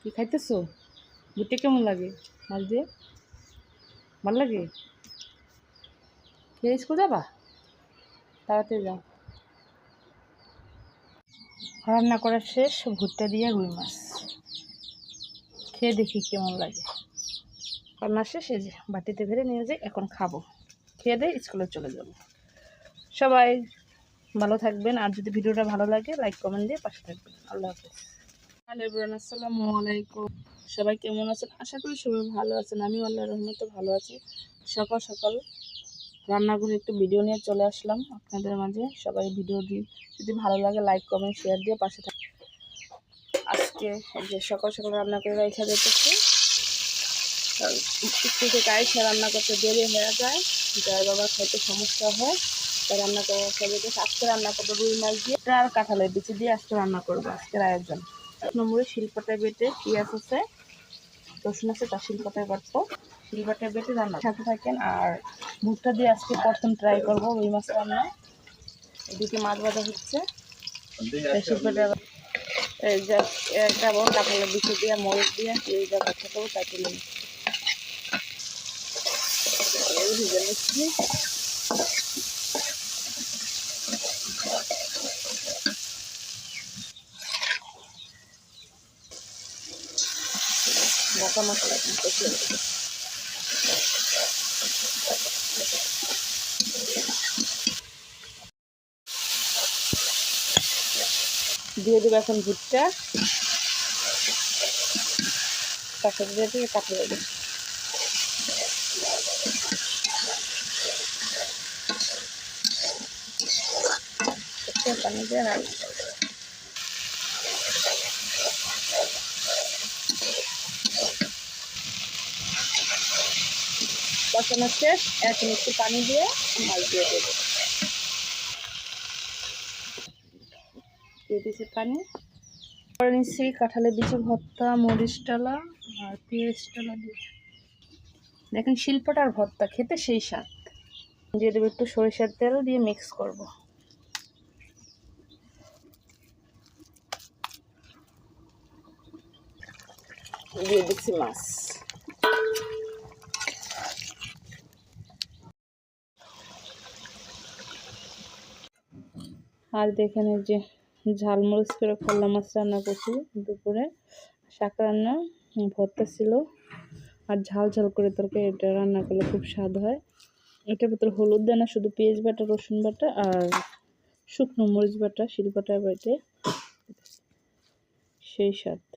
কি খাইতেছো? ভুট্টা কেমন লাগে মাছ দিয়ে? ভালো লাগে? খেয়ে স্কুল যাবা? তাড়াতাড়ি যাও। রান্না করা শেষ, ভুট্টা দিয়ে রুই মাছ। খেয়ে দেখি কেমন লাগে। রান্না শেষ, এই যে বাটিতে ভরে নিয়ে যাই, এখন খাবো। খেয়ে দিয়ে স্কুলে চলে যাবো। সবাই ভালো থাকবেন, আর যদি ভিডিওটা ভালো লাগে লাইক কমেন্ট দিয়ে পাশে থাকবেন। আল্লাহ হাফেজ। হ্যালো এভরিওয়ান, আসসালামু আলাইকুম। সবাই কেমন আছেন? আশা করি সবাই ভালো আছেন। আমিও আল্লাহর রহমতে ভালো আছি। সকাল সকাল রান্নাঘরে একটু ভিডিও নিয়ে চলে আসলাম আপনাদের মাঝে। সবাই ভিডিওটি যদি ভালো লাগে লাইক কমেন্ট শেয়ার দিয়ে পাশে থাকবেন। আজকে যে সকাল সকাল রান্না করে রেখে দিতেছি, স্কুল থেকে আইসা রান্না করতে দেরি হয়ে যায়, যার বাবা খাইতে সমস্যা হয়, তাই রান্না করে রেখে দিতেছি। আজকে রান্না করবো রুই মাছ দিয়ে আর কাঁঠালের বিচি দিয়ে আজকে রান্না করবো আজকের আয়োজন। 1 নম্বরে শিলপাটায় বেটে পেঁয়াজ আছে, রসুন আছে, তার শিলপাটায় বাটবো। শিলপাটায় বেটে রান্না সাথে থাকেন। আর ভুট্টা দিয়ে আজকে প্রথম ট্রাই করবো রুই মাছ রান্না। এদিকে মাছ ভাজা হচ্ছে, শিলপাটায় এই যে একটা বড় কাঁঠালের বিচি দিয়ে মরিচ দিয়ে এই যা বাচ্চা করবো তাই তুলে ভেজে নিচ্ছি। বাটা মশলা দিয়ে দেবো এখন ভুট্টা, তার সাথে দিয়ে দেবে কাঁঠালের বিচি। পানি দিয়ে রান্না বসানো শেষ। এখন একটু পানি দিয়ে মাছ দিয়ে দেবো। দিয়ে দিয়েছি পানি। করে নিচ্ছি কাঁঠালের বিচি ভর্তা, মরিচ ডালা আর পেঁয়াজ ডালা দিয়ে। দেখেন শিল্পটার ভর্তা খেতে সেই স্বাদ। দিয়ে দেবো একটু সরিষার তেল দিয়ে মিক্স করব। দিয়ে দিচ্ছি মাছ। আর দেখেন এই যে ঝালমরিচ করে খোলা মাছ রান্না করছি দুপুরে। শাক রান্না, ভর্তা ছিল, আর ঝাল ঝাল করে তরকারি এটা রান্না করলে খুব স্বাদ হয়। এটার ভিতরে হলুদ দেয় না, শুধু পেঁয়াজ বাটা, রসুন বাটা আর শুকনো মরিচ বাটা, শিলপাটা বেটে সেই স্বাদ।